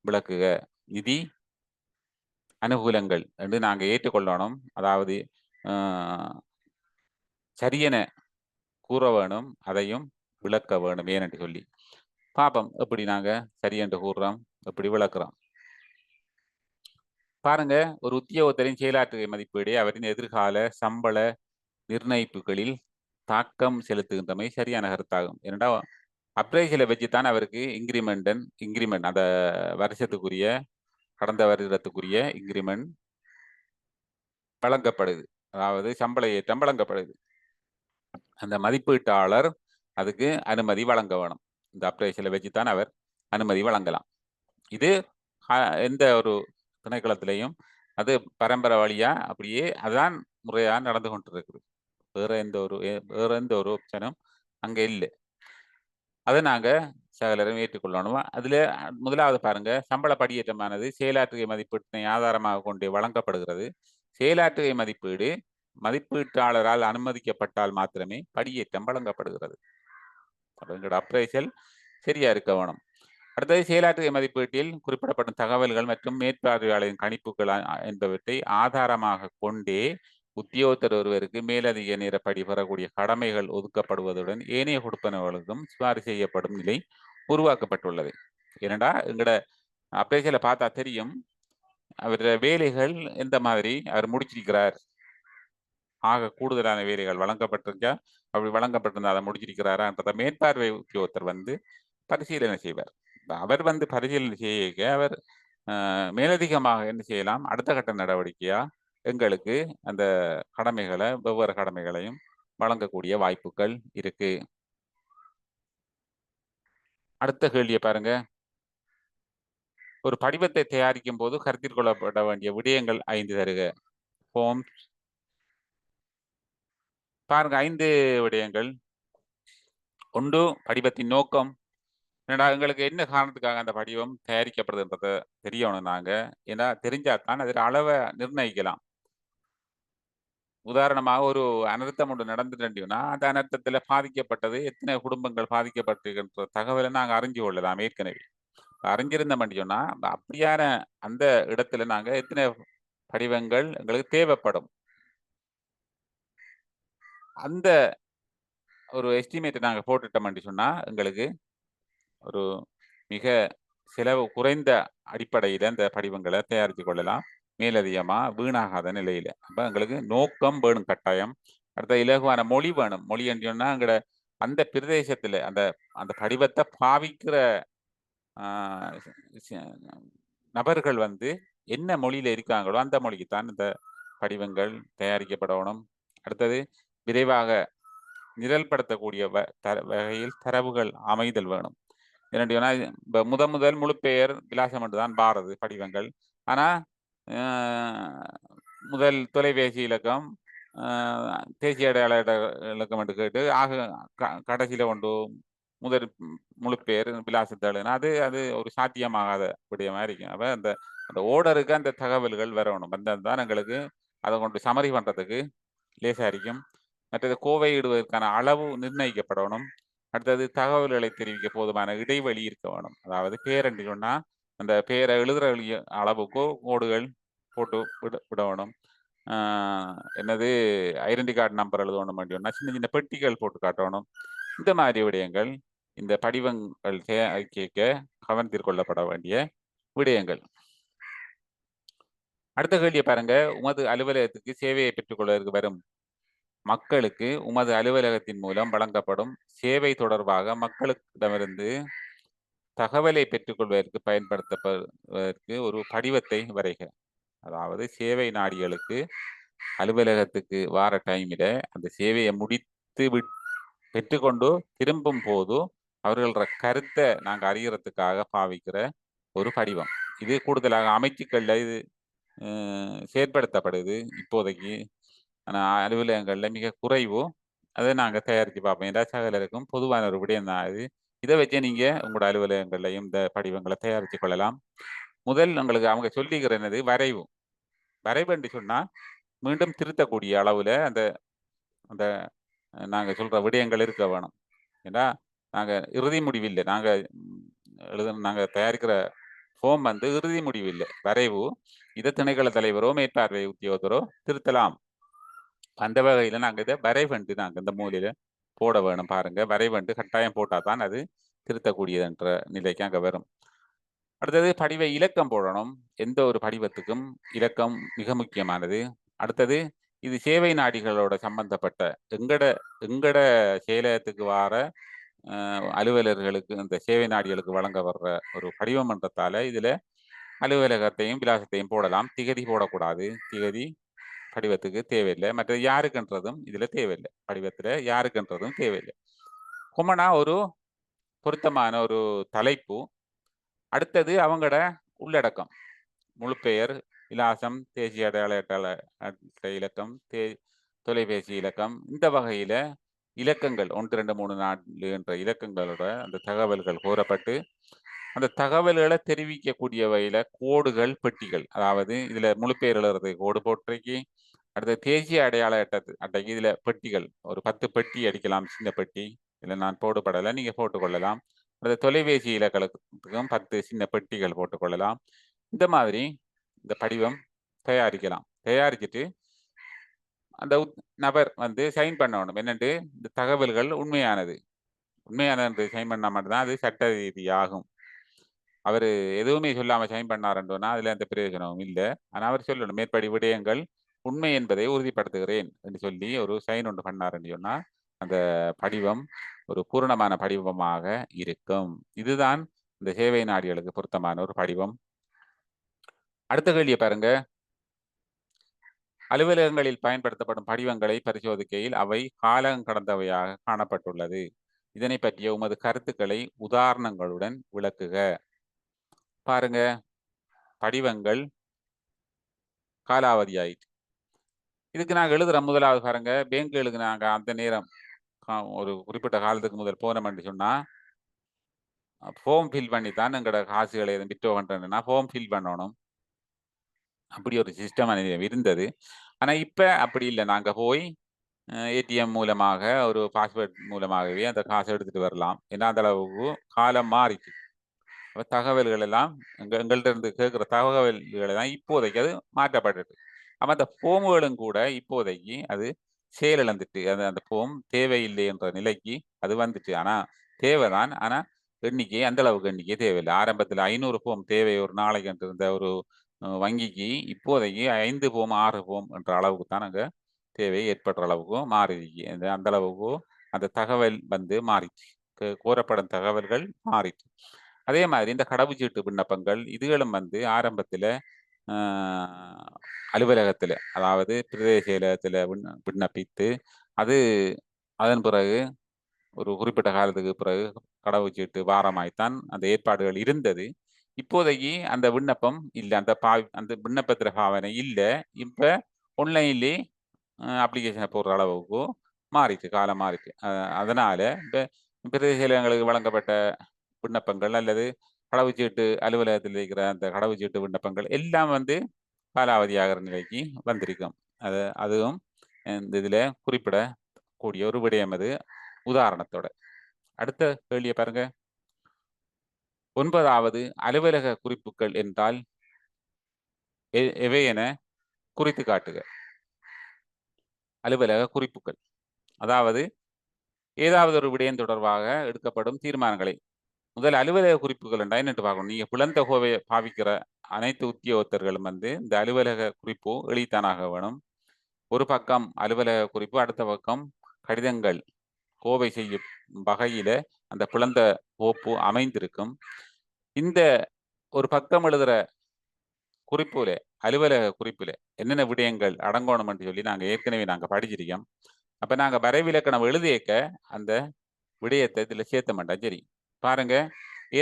A: விளக்குக. நிதி அனுகூலங்கள் என்று நாங்கள் ஏற்றுக்கொள்ளணும். அதாவது சரியென கூற வேணும், அதையும் விளக்க வேணும் ஏனென்று சொல்லி பாப்போம். எப்படி நாங்க சரியென்று கூறுறோம், எப்படி விளக்குறோம் பாருங்க. ஒரு உத்தியோகத்தரின் செயலாற்றுகை மதிப்பீடு அவரின் எதிர்கால சம்பள நிர்ணயிப்புகளில் தாக்கம் செலுத்துகின்றமை சரியான கருத்தாகும். ஏனென்றா அப்ரைசலை வச்சுத்தான் அவருக்கு இன்கிரிமெண்ட் அந்த வருஷத்துக்குரிய கடந்த வருடத்துக்குரிய இன்கிரிமெண்ட் வழங்கப்படுது. அதாவது சம்பள ஏற்றம் வழங்கப்படுது. அந்த மதிப்பீட்டாளர் அதுக்கு அனுமதி வழங்க வேணும். இந்த அப்ரைசலை வச்சுத்தான் அவர் அனுமதி வழங்கலாம். இது எந்த ஒரு திணைக்களத்திலையும் அது பரம்பரை வழியா அப்படியே அதுதான் முறையா நடந்து கொண்டிருக்குது. வேற எந்த ஒரு ஆப்ஷனும் அங்க இல்லை. அதை நாங்க சகலரும் ஏற்றுக்கொள்ளணும். அதுல முதலாவது பாருங்க, சம்பள படியேற்றமானது செயலாற்றுகை மதிப்பீட்டினை ஆதாரமாக கொண்டு வழங்கப்படுகிறது. செயலாற்றுகை மதிப்பீடு மதிப்பீட்டாளரால் அனுமதிக்கப்பட்டால் மாத்திரமே படியேற்றம் வழங்கப்படுகிறது. எங்களோட அப்ரைசல் சரியா இருக்க வேணும். அடுத்தது செயலாற்றுகை மதிப்பீட்டில் குறிப்பிடப்படும் தகவல்கள் மற்றும் மேற்பார்வையாளரின் கணிப்புகள் என்பவற்றை ஆதாரமாக கொண்டே உத்தியோகத்தர் ஒருவருக்கு மேலதிக நேரப்படி பெறக்கூடிய கடமைகள் ஒதுக்கப்படுவதுடன் ஏனைய கொடுப்பனவர்களுக்கும் சிபாரிசு செய்யப்படும் நிலை உருவாக்கப்பட்டுள்ளது. ஏனண்டா எங்களோட அப்ரைசலை பார்த்தா தெரியும் அவருடைய வேலைகள் எந்த மாதிரி அவர் முடிச்சிருக்கிறார். ஆக கூடுதலான வேலைகள் வழங்கப்பட்டிருக்கா, அப்படி வழங்கப்பட்டிருந்தா அதை முடிச்சிருக்கிறாரான்றதை மேற்பார்வை உத்தியோகத்தர் பரிசீலனை செய்வார். அவர் பரிசீலனை செய்ய அவர் மேலதிகமாக என்ன செய்யலாம், அடுத்த கட்ட நடவடிக்கையா எங்களுக்கு அந்த வெவ்வேறு கடமைகளையும் வழங்கக்கூடிய வாய்ப்புகள் இருக்கு. அடுத்த கேள்வியை பாருங்க. ஒரு படிவத்தை தயாரிக்கும் போது கருத்தில் கொள்ளப்பட வேண்டிய விடயங்கள் 5 தருக. ஃபார்ம்ஸ் பாருங்க, 5 விடயங்கள். ஒன்று, படிவத்தின் நோக்கம். எங்களுக்கு என்ன காரணத்துக்காக அந்த படிவம் தயாரிக்கப்படுதுன்றத தெரியணும் நாங்க. ஏன்னா தெரிஞ்சாதான் அதில் அளவை நிர்ணயிக்கலாம். உதாரணமாக ஒரு அனர்த்தம் ஒன்று நடந்துட்டோம்னா அந்த அனர்த்தத்தில் பாதிக்கப்பட்டது எத்தனை குடும்பங்கள் பாதிக்கப்பட்டிருக்கின்ற தகவலை நாங்கள் அறிஞ்சு கொள்ளலாம். ஏற்கனவே அறிஞ்சிருந்தோம் சொன்னா அப்படியான அந்த இடத்துல நாங்கள் எத்தனை படிவங்கள் எங்களுக்கு தேவைப்படும் அந்த ஒரு எஸ்டிமேட்டை நாங்கள் போட்டுட்டோம் சொன்னா எங்களுக்கு ஒரு மிக செலவு குறைந்த அடிப்படையில் அந்த படிவங்களை தயாரித்து கொள்ளலாம். மேலதிகமாக வீணாகாத நிலையில். அப்போ எங்களுக்கு நோக்கம் வேணும் கட்டாயம். அடுத்த இலகுவான மொழி வேணும். மொழி என்று சொன்னால் எங்களோட அந்த பிரதேசத்தில் அந்த அந்த படிவத்தை பாவிக்கிற நபர்கள் என்ன மொழியில் இருக்காங்களோ அந்த மொழிக்கு தான் இந்த படிவங்கள் தயாரிக்கப்படணும். அடுத்தது விரைவாக நிரல்படுத்தக்கூடிய வகையில் தரவுகள் அமைதல் வேணும். இரண்டு முதல் முழு பெயர் விலாசம் தான் பாரது படிவங்கள். ஆனால் முதல் தொலைபேசி இலக்கம் தேசிய அடையாள இலக்கம் என்று கேட்டு கடைசியில் கொண்டு முதல் முழு பேர் விலாசத்தாளுன்னா அது ஒரு சாத்தியமாகாத விடயமாக இருக்கும். அப்போ அந்த ஓர்டருக்கு அந்த தகவல்கள் வரணும். தான் எங்களுக்கு அதை கொண்டு சமரி பண்ணுறதுக்கு லேசாக இருக்கும். மற்றது கோவையிடுவதற்கான அளவு நிர்ணயிக்கப்படணும். அடுத்தது தகவல்களை தெரிவிக்க போதுமான இடைவெளி இருக்க வேணும். அதாவது பேரண்டி சொன்னால் அந்த பேரை எழுதுற அளவுக்கு கோடுகள் போட்டு விடணும். என்னது ஐடென்டி கார்டு நம்பர் எழுதணும் வேண்டியோன்னா சின்ன சின்ன பெட்டிகள் போட்டு காட்டணும். இந்த மாதிரி விடயங்கள் இந்த படிவங்கள் கேட்க கவனத்தில் கொள்ளப்பட வேண்டிய விடயங்கள். அடுத்த கேள்வியை பாருங்க. உமது அலுவலகத்துக்கு சேவையை பெற்றுக்கொள்வதற்கு வரும் மக்களுக்கு உமது அலுவலகத்தின் மூலம் வழங்கப்படும் சேவை தொடர்பாக மக்களிடமிருந்து தகவலை பெற்றுக்கொள்வதற்கு பயன்படுத்தப்படுவதற்கு ஒரு படிவத்தை வரைக. அதாவது சேவை நாடிகளுக்கு அலுவலகத்துக்கு வார டைமில் அந்த சேவையை முடித்து பெற்றுக்கொண்டு திரும்பும் போது அவர்கள கருத்தை நாங்கள் அறியறதுக்காக பாவிக்கிற ஒரு படிவம். இது கூடுதலாக அமைச்சுக்கள்ல இது செயற்படுத்தப்படுது இப்போதைக்கு. ஆனால் அலுவலகங்களில் மிக குறைவு. அதை நாங்கள் தயாரித்து பார்ப்போம். ஏன்னா சகலருக்கும் பொதுவான ஒரு விடயம் தான் இது. இதை வச்சு நீங்கள் உங்களோட அலுவலகங்கள்லையும் இந்த படிவங்களை தயாரித்து கொள்ளலாம். முதல் உங்களுக்கு அவங்க சொல்லிக்கிற என்னது வரைவு. வரைவு என்று சொன்னால் மீண்டும் திருத்தக்கூடிய அளவில் அந்த அந்த நாங்கள் சொல்கிற விடயங்கள் இருக்க வேணும். ஏன்னா நாங்கள் இறுதி முடிவில்லை. நாங்கள் தயாரிக்கிற ஃபார்ம் வந்து இறுதி முடிவில்லை, வரைவு. இதை திணைக்கள தலைவரோ மேற்பார்வை உத்தியோகத்தரோ திருத்தலாம். அந்த வகையில் நாங்கள் இதை வரைவண்டு நாங்கள் இந்த மூலையில் போட வேணும். பாருங்க, வரைவண்டு கட்டாயம் போட்டால் தான் அது திருத்தக்கூடியதுன்ற நிலைக்கு அங்கே வரும். அடுத்தது படிவ இலக்கம் போடணும். எந்த ஒரு படிவத்துக்கும் இலக்கம் மிக முக்கியமானது. அடுத்தது இது சேவை நாடிகளோட சம்பந்தப்பட்ட எங்கட செயலகத்துக்கு வார அலுவலர்களுக்கு இந்த சேவை நாடிகளுக்கு வழங்க வர்ற ஒரு படிவம் என்றதால இதில் அலுவலகத்தையும் விலாசத்தையும் போடலாம். திகதி போடக்கூடாது. திகதி படிவத்துக்கு தேவையில்லை. மற்றது யாருக்குன்றதும் இதில் தேவையில்லை. படிவத்தில் யாருக்குன்றதும் தேவையில்லை. கொமனா ஒரு பொருத்தமான ஒரு தலைப்பு. அடுத்தது அவங்களோட உள்ளடக்கம், முழு பெயர், விலாசம், தேசிய அடையாள அட்டை இலக்கம், தொலைபேசி இலக்கம். இந்த வகையில் இலக்கங்கள் 1 2 3 4 என்ற இலக்கங்களோட அந்த தகவல்கள் கோரப்பட்டு அந்த தகவல்களை தெரிவிக்கக்கூடிய வகையில் கோடுகள், பெட்டிகள். அதாவது இதில் முழு பெயர் எழுதுறது கோடு போட்டிருக்கி. அடுத்த தேசிய அடையாள அட்டைக்கு இதில் பெட்டிகள் ஒரு 10 பெட்டி அடிக்கலாம். சின்ன பெட்டி இதில் நான் போடுபடலை, நீங்கள் போட்டுக்கொள்ளலாம். அடுத்த தொலைபேசி இலக்கத்துக்கும் 10 சின்ன பெட்டிகள் போட்டுக்கொள்ளலாம். இந்த மாதிரி இந்த படிவம் தயாரிக்கலாம். தயாரிச்சுட்டு அந்த நபர் வந்து சைன் பண்ணணும். என்னென்று இந்த தகவல்கள் உண்மையானது என்று சைன் பண்ணால் மட்டும்தான் அது சட்ட ரீதியாகும். அவர் எதுவுமே சொல்லாமல் சைன் பண்ணாருன்றோன்னா அதில் எந்த பிரயோஜனமும் இல்லை. ஆனால் அவர் சொல்லணும், மேற்படி விடயங்கள் உண்மை என்பதை உறுதிப்படுத்துகிறேன் என்று சொல்லி ஒரு சைன் ஒன்று பண்ணாருன்னு சொன்னால் அந்த படிவம் ஒரு பூரணமான படிவமாக இருக்கும். இதுதான் இந்த சேவை நாடிகளுக்கு பொருத்தமான ஒரு படிவம். அடுத்த கேள்வியை பாருங்க. அலுவலகங்களில் பயன்படுத்தப்படும் படிவங்களை பரிசோதிக்கையில் அவை காலம் கடந்தவையாக காணப்பட்டுள்ளது. இதனை பற்றிய உமது கருத்துக்களை உதாரணங்களுடன் விளக்குக. பாருங்க, படிவங்கள் காலாவதி ஆயிட்டு. இதுக்கு நாங்கள் எழுதுகிறோம். முதலாவது பாருங்க, பேங்குகளுக்கு நாங்கள் அந்த நேரம் ஒரு குறிப்பிட்ட காலத்துக்கு முதல் போனோம்னு சொன்னால் ஃபார்ம் ஃபில் பண்ணி தான் எங்களோட காசுகளை எதுவும் விட்டோ பண்ணுறேன்னா ஃபார்ம் ஃபில் பண்ணணும். அப்படி ஒரு சிஸ்டம் இருந்தது. ஆனால் இப்போ அப்படி இல்லை. நாங்கள் போய் ஏடிஎம் மூலமாக ஒரு பாஸ்வேர்ட் மூலமாகவே அந்த காசை எடுத்துகிட்டு வரலாம். ஏன்னா அந்த அளவுக்கு காலம் மாறிச்சு. தகவல்கள் எல்லாம் எங்கள்கிட்ட இருந்து கேட்குற தகவல்கள் எல்லாம் இப்போதைக்கு அது மாற்றப்பட்டுட்டு. அப்போ அந்த ஃபோமுகளும் கூட இப்போதைக்கு அது செயலிழந்துட்டு. அந்த ஃபோம் தேவையில்லை என்ற நிலைக்கு அது வந்துட்டு. ஆனால் தேவைதான். ஆனால் எண்ணிக்கை அந்த அளவுக்கு எண்ணிக்கை தேவையில்லை. ஆரம்பத்தில் 500 ஃபோம் தேவை ஒரு நாளைக்கு இருந்த ஒரு வங்கிக்கு இப்போதைக்கு 5 ஃபோம் 6 ஃபோம் என்ற அளவுக்கு தான் அங்கே தேவை ஏற்படுற அளவுக்கு மாறிடுச்சு. அந்த அளவுக்கு அந்த தகவல் வந்து மாறிச்சு. கோரப்படும் தகவல்கள் மாறிச்சு. அதே மாதிரி இந்த கடவுச்சீட்டு விண்ணப்பங்கள் இதுகளும் வந்து ஆரம்பத்தில் அலுவலகத்தில், அதாவது பிரதேச செயலகத்தில் விண்ணப்பித்து அதன் பிறகு ஒரு குறிப்பிட்ட காலத்துக்கு பிறகு கடவுச்சீட்டு வாரமாய்த்தான் அந்த ஏற்பாடுகள் இருந்தது. இப்போதைக்கு அந்த விண்ணப்பம் இல்லை. அந்த விண்ணப்பத்தில் பாவனை இல்லை. இப்போ ஆன்லைன்லேயே அப்ளிகேஷனை போடுற அளவுக்கு மாறிட்டு, காலம் மாறிட்டு. அதனால் இப்போ பிரதேச செயலகங்களுக்கு வழங்கப்பட்ட விண்ணப்பங்கள் அல்லது கடவுச்சீட்டு அலுவலகத்தில் இருக்கிற அந்த கடவுச்சீட்டு விண்ணப்பங்கள் எல்லாம் வந்து காலாவதியாகிற நிலைக்கு வந்திருக்கும். அதுவும் இந்த இதில் குறிப்பிடக்கூடிய ஒரு விடயம். அது உதாரணத்தோட. அடுத்த கேள்வியை பாருங்க. 9வது அலுவலக குறிப்புகள் என்றால் எவை என குறித்து காட்டுக. அலுவலக குறிப்புகள் அதாவது ஏதாவது ஒரு விடயம் தொடர்பாக எடுக்கப்படும் தீர்மானங்களை. முதல் அலுவலக குறிப்புகள் என்றால் என்னட்டு பார்க்கணும். நீங்கள் புலந்தகோவை பாவிக்கிற அனைத்து உத்தியோகத்தர்களும் வந்து இந்த அலுவலக குறிப்பு எழுதித்தானாக வேணும். ஒரு பக்கம் அலுவலக குறிப்பு, அடுத்த பக்கம் கடிதங்கள் கோவை செய்யும் வகையில அந்த பிளந்த கோப்பு அமைந்திருக்கும். இந்த ஒரு பக்கம் எழுதுற குறிப்புல, அலுவலக குறிப்பில என்னென்ன விடயங்கள் அடங்கோணும் என்று சொல்லி நாங்க படிச்சிருக்கோம். அப்ப நாங்க வரைவிலக்கணம் எழுதியக்க அந்த விடயத்தை இதுல சேர்த்த மாட்டோம். சரி, பாருங்க.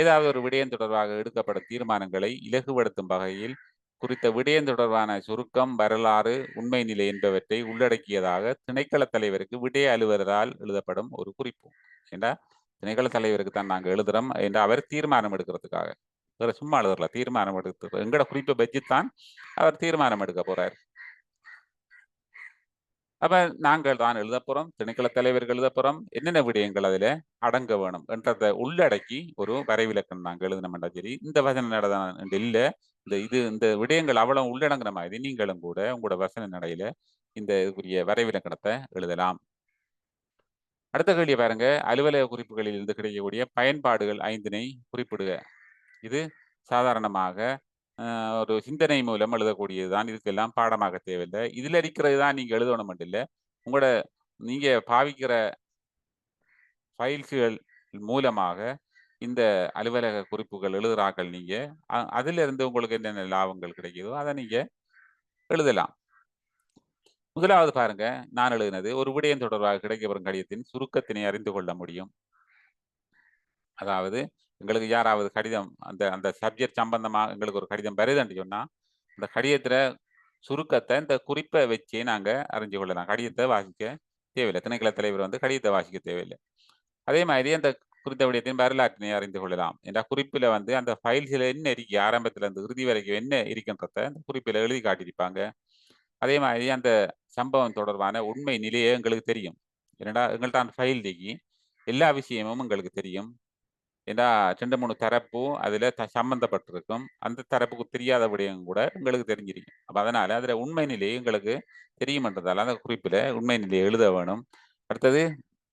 A: ஏதாவது ஒரு விடயம் தொடர்பாக எடுக்கப்படும் தீர்மானங்களை இலகுபடுத்தும் வகையில் குறித்த விடயம் தொடர்பான சுருக்கம், வரலாறு, உண்மை நிலை என்பவற்றை உள்ளடக்கியதாக திணைக்கள தலைவருக்கு விடய அலுவலரால் எழுதப்படும் ஒரு குறிப்பு. ஏண்டா திணைக்கள தலைவருக்கு தான் நாங்க எழுதுறோம் என்று அவர் தீர்மானம் எடுக்கிறதுக்காக. வேற சும்மா எழுதுறல, தீர்மானம் எடுத்து எங்கட குறிப்பை வச்சுத்தான் அவர் தீர்மானம் எடுக்க போறார். அப்ப நாங்கள் தான் எழுதப் போறோம், திணைக்கள தலைவர்கள் எழுதப் போறோம். என்னென்ன விடயங்கள் அதில அடங்க வேணும் என்றத உள்ளடக்கி ஒரு வரைவிலக்கணம் நாங்க எழுதினோம்னா சரி, இந்த வசன நட தான் இல்ல. இந்த விடயங்கள் அவ்வளவு உள்ளடங்குற மாதிரி நீங்களும் கூட உங்களோட வசன நடையில இந்த இதுக்குரிய வரைவிலக்கணத்தை எழுதலாம். அடுத்த கேள்விய பாருங்க. அலுவலக குறிப்புகளில் இருந்து கிடைக்கக்கூடிய பயன்பாடுகள் 5னை குறிப்பிடுக. இது சாதாரணமாக ஒரு சிந்தனை மூலம் எழுதக்கூடியது தான். இதுக்கெல்லாம் பாடமாக தேவையில்ல. இதுல இருக்கிறது தான் நீங்க எழுதணும்ன்ட்டு இல்ல. உங்களோட நீங்க பாவிக்கிற ஃபைல்ஸ்கள் மூலமாக இந்த அலுவலக குறிப்புகள் எழுதுறாக்கள் நீங்க. அதிலிருந்து உங்களுக்கு என்னென்ன லாபங்கள் கிடைக்குதோ, அத நீங்க எழுதலாம். முதலாவது பாருங்க, நான் எழுதினது ஒரு விடயம் தொடர்பாக கிடைக்கப்பெறும் கடிதத்தின் சுருக்கத்தினை அறிந்து கொள்ள முடியும். அதாவது எங்களுக்கு யாராவது கடிதம் அந்த அந்த சப்ஜெக்ட் சம்பந்தமா எங்களுக்கு ஒரு கடிதம் வருதுன்னு சொன்னா, அந்த கடிதத்தில சுருக்கத்த இந்த குறிப்ப வச்சே நாங்க அறிஞ்சு கொள்ளலாம். கடிதத்த வாசிக்க தேவையில்ல. திணைக்கள தலைவர் வந்து கடிதத்த வாசிக்க தேவையில்ல. அதே மாதிரி அந்த குறித்த விடயத்தின் வரலாற்றினை அறிந்து கொள்ளலாம். என்ற குறிப்பில வந்து அந்த ஃபைல்ஸ்ல என்ன இருக்கு, ஆரம்பத்துல இருந்து இறுதி வரைக்கும் என்ன இருக்கின்றத அந்த குறிப்பில எழுதி காட்டியிருப்பாங்க. அதே மாதிரி அந்த சம்பவம் தொடர்பான உண்மை நிலையே எங்களுக்கு தெரியும். என்னடா எங்கள்ட்ட அந்த ஃபைல் இருக்கு. எல்லா விஷயமும் எங்களுக்கு தெரியும். ஏன்னா 2, 3 தரப்பு அதுல சம்பந்தப்பட்டிருக்கும். அந்த தரப்புக்கு தெரியாத விடயம் கூட எங்களுக்கு தெரிஞ்சிருக்கும். அப்ப அதனால அதுல உண்மை நிலை எங்களுக்கு தெரியும்ன்றதால அந்த குறிப்பில உண்மை நிலையை எழுத வேணும். அடுத்தது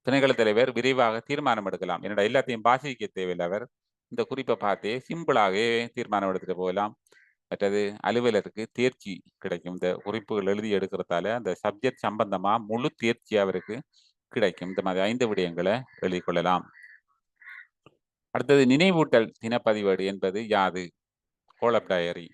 A: திணைக்கள தலைவர் விரைவாக தீர்மானம் எடுக்கலாம். என்னடா எல்லாத்தையும் வாசிக்க தேவையில்ல அவர். இந்த குறிப்ப பார்த்தே சிம்பிளாகவே தீர்மானம் எடுத்துட்டு போகலாம். மற்றது அலுவலருக்கு தேர்ச்சி கிடைக்கும். இந்த குறிப்புகள் எழுதி எடுக்கிறதால அந்த சப்ஜெக்ட் சம்பந்தமா முழு தேர்ச்சி அவருக்கு கிடைக்கும். இந்த மாதிரி 5 விடயங்கள எழுதிக் கொள்ளலாம். அடுத்தது நினைவூட்டல் தினப்பதிவேடு என்பது யாது? கோலப் டயரி.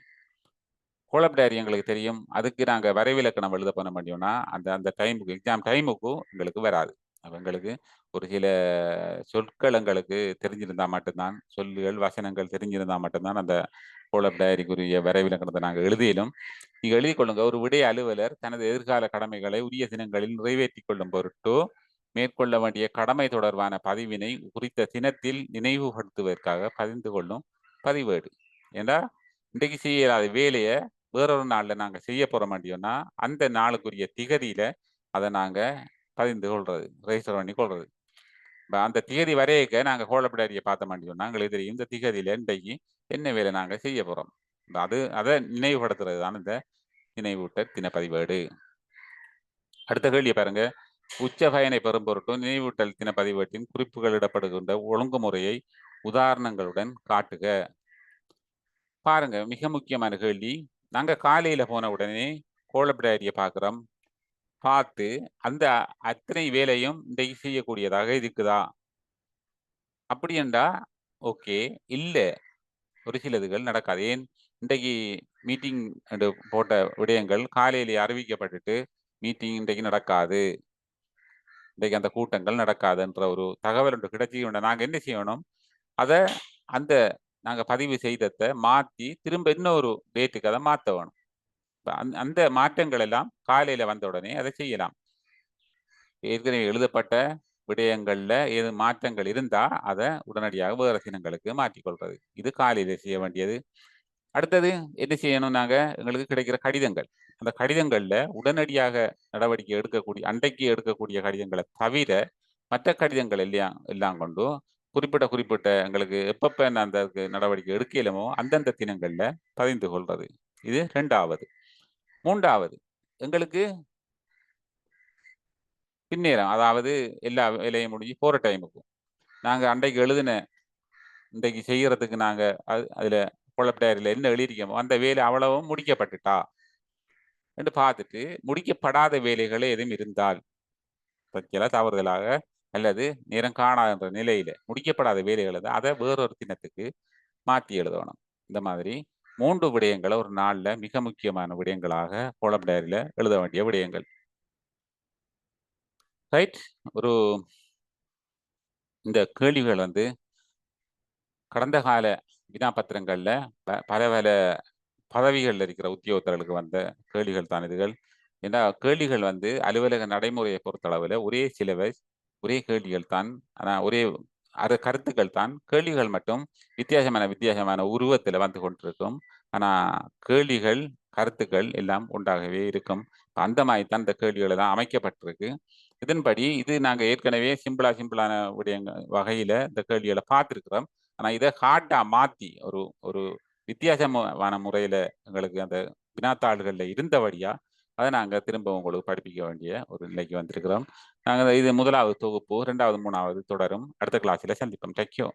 A: கோலப் டயரி எங்களுக்கு தெரியும். அதுக்கு நாங்க வரைவிலக்கணம் எழுத பண்ண முடியும்னா, அந்த அந்த டைமுக்கு எக்ஸாம் டைமுக்கு எங்களுக்கு வராது. அப்ப எங்களுக்கு ஒரு சில சொற்கள் எங்களுக்கு தெரிஞ்சிருந்தா மட்டும்தான், சொல்லுகள், வசனங்கள் தெரிஞ்சிருந்தா மட்டும்தான் அந்த கோலப் டயரிக்குரிய வரைவிலக்கணத்தை நாங்க எழுதியலும். நீங்க எழுதிக் கொள்ளுங்க. ஒரு விடய அலுவலர் தனது எதிர்கால கடமைகளை உரிய தினங்களில் நிறைவேற்றிக் கொள்ளும் பொருட்டு மேற்கொள்ள வேண்டிய கடமை தொடர்பான பதிவினை குறித்த தினத்தில் நினைவுபடுத்துவதற்காக பதிந்து கொள்ளும் பதிவேடு. ஏண்டா இன்றைக்கு செய்ய இயலாத வேலைய வேறொரு நாள்ல நாங்க செய்ய போறோம் அப்படின்னா, அந்த நாளுக்குரிய திகதியில அத நாங்க பதிந்து கொள்றது. ரெஜிஸ்டர் பண்ணி கொள்றது. இப்ப அந்த திகதி வரையக்க நாங்க கோலப்படாரிய பார்த்த மாட்டோம்னா, எங்களுக்கு தெரியும் இந்த திகதியில இன்றைக்கு என்ன வேலை நாங்க செய்ய போறோம். அத நினைவுபடுத்துறது தான் இந்த நினைவூட்டல் தினப்பதிவேடு. அடுத்த கேள்விய பாருங்க. உச்ச பயனை பெறும் பொருட்டு நினைவூட்டல் தினப்பதிவேட்டின் குறிப்புகள் இடப்படுகின்ற ஒழுங்குமுறையை உதாரணங்களுடன் காட்டுக. பாருங்க, மிக முக்கியமான கேள்வி. நாங்க காலையில போன உடனே கோலப் டைரிய பார்க்கிறோம். பார்த்து அந்த அத்தனை வேலையும் இன்றைக்கு செய்யக்கூடியதாக இருக்குதா? அப்படி என்றா ஓகே. இல்ல. ஒரு சிலதுகள் நடக்காது. ஏன்? இன்றைக்கு மீட்டிங் என்று போட்ட விடயங்கள் காலையிலே அறிவிக்கப்பட்டுட்டு, மீட்டிங் இன்றைக்கு நடக்காது. இன்றைக்கு அந்த கூட்டங்கள் நடக்காதுன்ற ஒரு தகவல் ஒன்று கிடைச்சியுண்ட நாங்க என்ன செய்யணும்? அத அந்த நாங்க பதிவு செய்தத மாத்தி, திரும்ப இன்னொரு டேட்டுக்கு அத மாத்த வேணும். இப்ப அந்த மாற்றங்கள் எல்லாம் காலையில வந்த உடனே அத செய்யலாம். ஏற்கனவே எழுதப்பட்ட விடயங்கள்ல ஏது மாற்றங்கள் இருந்தா, அத உடனடியாக வேறு தினங்களுக்கு மாற்றிக்கொள்றது. இது காலையில செய்ய வேண்டியது. அடுத்தது என்ன செய்யணும் நாங்க? எங்களுக்கு கிடைக்கிற கடிதங்கள். அந்த கடிதங்கள்ல உடனடியாக நடவடிக்கை எடுக்கக்கூடிய அன்றைக்கு எடுக்கக்கூடிய கடிதங்கள தவிர, மற்ற கடிதங்கள் எல்லாம் கொண்டும் குறிப்பிட்ட எங்களுக்கு எப்பப்ப அந்த நடவடிக்கை எடுக்க இயலுமோ, அந்தந்த தினங்கள்ல பதிந்து கொள்றது. இது 2வது. 3வது எங்களுக்கு பின்னேரம். அதாவது எல்லா வேலையும் முடிஞ்சு போற டைமுக்கு. நாங்க அன்றைக்கு இன்றைக்கு செய்யறதுக்கு நாங்க அதுல பொழப்பு டைரியில என்ன எழுதியிருக்கோமோ, அந்த வேலை அவ்வளவும் முடிக்கப்பட்டுட்டா. என்று பார்த்துட்டு முடிக்கப்படாத வேலைகள் எதுவும் இருந்தால் தவறுதலாக அல்லது நேரம் காணாத நிலையில முடிக்கப்படாத வேலைகள் அதை வேறொரு தினத்துக்கு மாற்றி எழுதணும். இந்த மாதிரி 3 விடயங்களை ஒரு நாள்ல மிக முக்கியமான விடயங்களாக கோலம் டைரியில எழுத வேண்டிய விடயங்கள். ரைட். ஒரு இந்த கேள்விகள் கடந்த கால வினாப்பத்திரங்கள்ல பல பல பதவிகள்ல இருக்கிற உத்தியோகத்தர்களுக்கு வந்த கேள்விகள் தான் இதுகள். ஏன்னா கேள்விகள் அலுவலக நடைமுறையை பொறுத்தளவில் ஒரே சிலபஸ், ஒரே கேள்விகள் தான். ஆனால் ஒரே கருத்துக்கள் தான். கேள்விகள் மட்டும் வித்தியாசமான உருவத்தில் வந்து கொண்டிருக்கும். ஆனால் கேள்விகள், கருத்துக்கள் எல்லாம் ஒன்றாகவே இருக்கும். அந்த மாதிரி தான் இந்த கேள்விகள் எல்லாம் அமைக்கப்பட்டிருக்கு. இதன்படி இது நாங்கள் ஏற்கனவே சிம்பிளான வகையில் இந்த கேள்விகளை பார்த்துருக்கிறோம். ஆனால் இதை ஹார்டாக மாற்றி ஒரு ஒரு வித்தியாசமான முறையில் எங்களுக்கு அந்த வினாத்தாள்களில் இருந்தபடியா அதை நாங்கள் திரும்ப உங்களுக்கு படிப்பிக்க வேண்டிய ஒரு நிலைக்கு வந்திருக்கிறோம். நாங்கள் இது முதலாவது தொகுப்பு, 2வது 3வது தொடரும். அடுத்த கிளாஸில் சந்திப்போம். தேங்க்யூ.